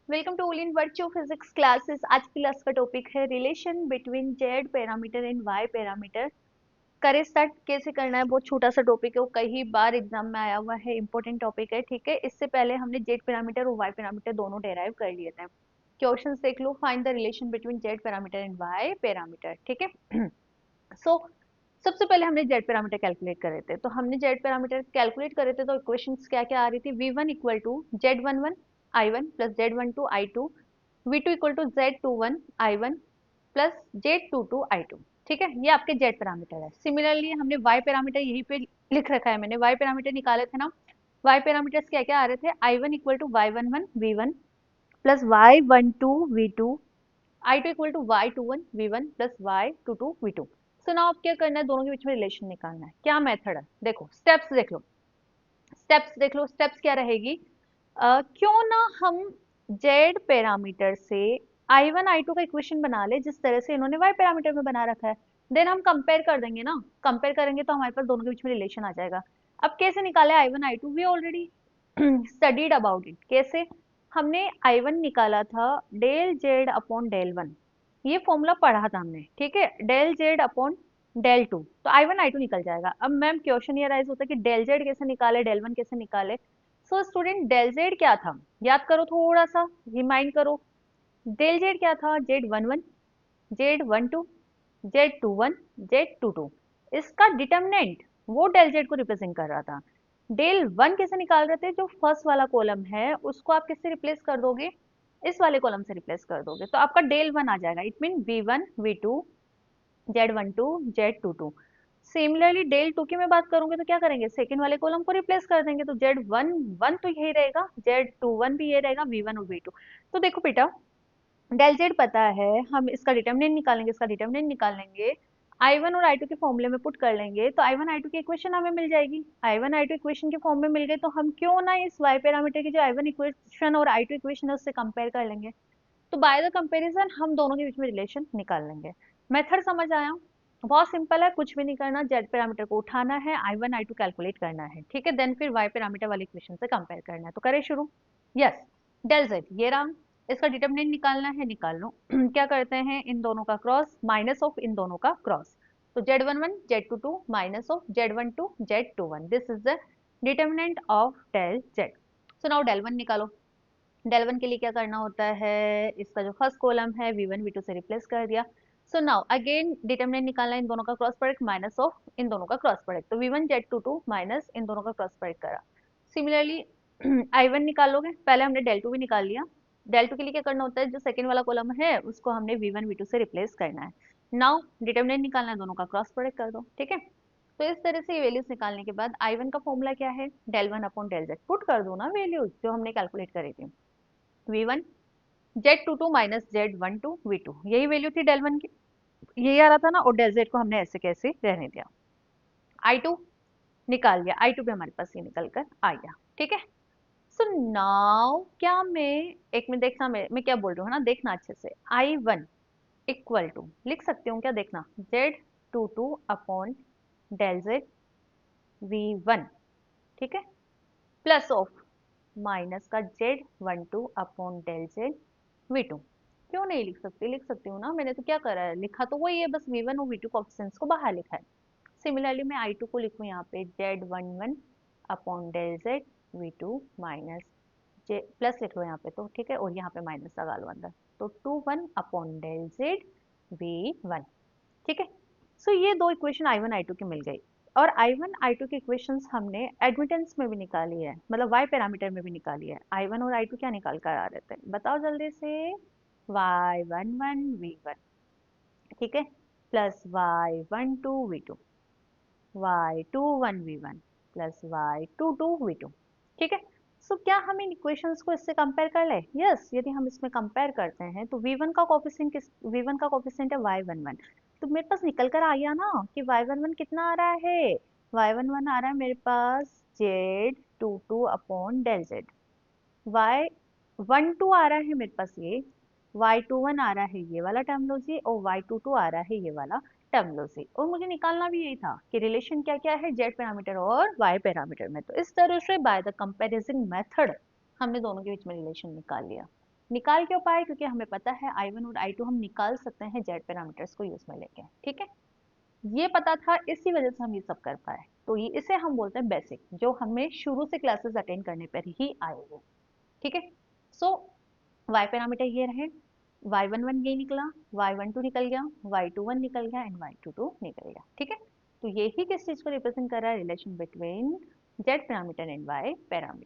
Welcome to Olin virtue physics classes. आज की class का टॉपिक है relation between Z parameter and Y parameter. करे स्टार्ट कैसे करना है, बहुत छोटा सा टॉपिक है, वो कई बार एग्जाम में आया हुआ है, इंपॉर्टेंट टॉपिक है। ठीक है, इससे पहले हमने जेड पैरामीटर और वाई पैरामीटर दोनों डेराइव कर लिए थे। क्वेश्चंस देख लो। Find the relation between Z parameter and Y parameter. ठीक है सो सबसे पहले हमने जेड पैरामीटर कैलकुलेट करे थे, तो हमने जेड पैरामीटर कैलकुलेट करे थे तो इक्वेशंस क्या क्या आ रही थी। v1 equal to z11 i1 plus z12 i2, v2 equal to z21 i1 plus z22 i2। ठीक है, ये आपके जेड पैरामीटर है। सिमिलरली हमने वाई पैरामीटर यहीं पे लिख रखा है, मैंने वाई पैरामीटर निकाले थे ना। वाई पैरामीटर्स क्या क्या आ रहे थे। i1 equal to y11 v1 plus y12 v2, i2 equal to y21 v1 plus y22 v2। So now अब क्या करना है, दोनों के बीच में रिलेशन निकालना है। क्या मेथड है, देखो स्टेप्स देख लो। स्टेप्स देख लो, स्टेप्स क्या रहेगी। क्यों ना हम जेड पैरामीटर से i1 i2 का इक्वेशन बना ले जिस तरह से इन्होंने y पैरामीटर में बना रखा है। देन हम कंपेयर कर देंगे ना, कंपेयर करेंगे तो हमारे पास दोनों के बीच में रिलेशन आ जाएगा। अब कैसे निकाले i1 i2, we already studied about it. कैसे, हमने i1 निकाला था del Z upon del one, ये फॉर्मूला पढ़ा था हमने। ठीक है, del Z upon del two, तो i1 i2 निकल जाएगा। अब मैम क्वेश्चन ये राइज होता है कि डेल जेड कैसे निकाले, डेल वन कैसे निकाले। सो स्टूडेंट, डेल जेड क्या था, याद करो, थोड़ा सा रिमाइंड करो। डेल जेड क्या था, जेड 11 जेड 12 जेड 21 जेड 22। इसका डिटर्मिनेंट वो डेल जेड को रिप्रेजेंट कर रहा था। डेल वन कैसे निकाल रहे थे, जो फर्स्ट वाला कॉलम है उसको आप किससे रिप्लेस कर दोगे, इस वाले कॉलम से रिप्लेस कर दोगे, तो आपका डेल वन आ जाएगा। It mean v1 v2 z12 z22। Similarly del two की मैं बात करूंगी तो क्या करेंगे, सेकंड वाले कॉलम को रिप्लेस कर देंगे, तो z11 तो यही रहेगा, z21 भी ये रहेगा, v1 और v2। तो देखो बेटा, डेल जेड पता है, हम इसका डिटर्मिनेंट निकालेंगे, इसका डिटर्मिनेंट निकाल लेंगे, i1 और i2 के फॉर्मूले में पुट कर लेंगे तो i1 i2 की इक्वेशन हमें मिल जाएगी। i1 i2 इक्वेशन के फॉर्म में मिल गए तो हम क्यों ना इस y पैरामीटर की जो i1 इक्वेशन और i2 इक्वेशन है उससे कंपेयर कर लेंगे। तो बाय द कंपैरिजन हम दोनों के बीच में रिलेशन निकाल लेंगे। मेथड समझ आया, बहुत सिंपल है, कुछ भी नहीं करना, जेड पैरामीटर को उठाना है, i1 i2 कैलकुलेट करना है। ठीक है, देन फिर y पैरामीटर वाले इक्वेशन से कंपेयर करना है। तो करें शुरू। यस, डेल जेड ये रहा, इसका डिटरमिनेंट निकालना है, निकाल लो। क्या करते हैं, इन दोनों का क्रॉस, माइनस ऑफ इन दोनों का क्रॉस, तो z11 z22 minus of z12 z21, this is the determinant of del Z. So now del one निकालो। डेल वन के लिए क्या करना होता है, इसका जो फर्स्ट कॉलम है v1 v2 से रिप्लेस कर दिया। सो नाउ अगेन डिटरमिनेंट निकालना है, इन दोनों का क्रॉस प्रोडक्ट माइनस ऑफ इन दोनों का क्रॉस प्रोडक्ट, तो v1 z22 माइनस इन दोनों का क्रॉस प्रोडक्ट करा। सिमिलरली i1 निकालोगे, पहले हमने डेल टू भी निकाल लिया। डेल टू के लिए क्या करना होता है, जो सेकंड वाला कॉलम है उसको हमने v1 v2 से रिप्लेस करना है। नाउ डिटरमिनेंट निकालना है, दोनों का क्रॉस प्रोडक्ट कर दो। ठीक है, तो इस तरह से वैल्यूज निकालने के बाद i1 का फॉर्मूला क्या है, del one upon del Z, put कर दो ना वैल्यूज जो हमने कैलकुलेट करी थी। v1 z22 minus z12 v2, यही वैल्यू थी डेल वन की, यही आ रहा था ना, और डेल जेड को हमने ऐसे कैसे रहने दिया। i2 निकाल लिया, i2 भी हमारे पास ये निकल कर आ गया। ठीक है, सो नाउ क्या मैं, एक में देखना, मैं क्या बोल रही हूँ ना, देखना अच्छे से। i1 इक्वल टू लिख सकती हूँ क्या, देखना, z22 upon del Z v1। ठीक है, प्लस ऑफ माइनस का z12 upon del Z v2। क्यों नहीं लिख सकती, लिख सकती हूँ ना, मैंने तो क्या करा है, लिखा तो वही है, बस v1 और v2 कोएफिशिएंट्स को बाहर लिखा है। सिमिलरली मैं i2 को लिखूँ यहाँ पे z11 upon del Z v2 minus J plus लिख लो यहाँ पे, तो ठीक है, और यहाँ पे माइनस लगा लो अंदर, तो 21 अपॉन डेल जेड v1। ठीक है, सो ये दो इक्वेशन i1 i2 की मिल गई। और i1 i2 की इक्वेशंस हमने एडमिटेंस में भी निकाली है, मतलब y पैरामीटर में भी निकाली है। i1 और i2 क्या निकाल कर आ रहे थे, बताओ जल्दी से, y11 v1, ठीक है, plus y12 v2, y21 v1 plus y22 v2। ठीक है, सो क्या हम इन इक्वेशंस को इससे कंपेयर कर ले, यस, यदि हम इसमें कंपेयर करते हैं तो v1 का कोफिशिएंट v1 का कोफिशिएंट है y11, तो मेरे पास निकल कर आ गया ना कि y11 कितना आ रहा है, y11 आ रहा है मेरे पास z22 upon del Z, y12 आ रहा है मेरे पास ये, y21 आ रहा है ये वाला टर्मिनोलॉजी, और y22 आ रहा है ये वाला टर्मिनोलॉजी। और मुझे निकालना भी यही था कि रिलेशन क्या क्या है जेड पैरामीटर और वाई पैरामीटर में। तो इस तरह से बाय द कंपैरिजन मेथड हमने दोनों के बीच में रिलेशन निकाल लिया। निकाल क्यों पाए, क्योंकि हमें पता है I1 और I2 हम निकाल सकते हैं जेड पैरामीटर्स को यूज में लेके, ठीक है। ये पता था, इसी वजह से हम ये सब कर पाए। तो ये इसे हम बोलते हैं बेसिक, जो हमें शुरू से क्लासेस अटेंड करने पर ही आए हैं, ठीक है। सो वाई पैरामीटर ये रहे, y11 ये निकला, y12 निकल गया, y21 निकल गया एंड y22 निकल गया, ठीक है। तो यही किस चीज को रिप्रेजेंट कर रहा है, relation between Z parameter and Y parameter.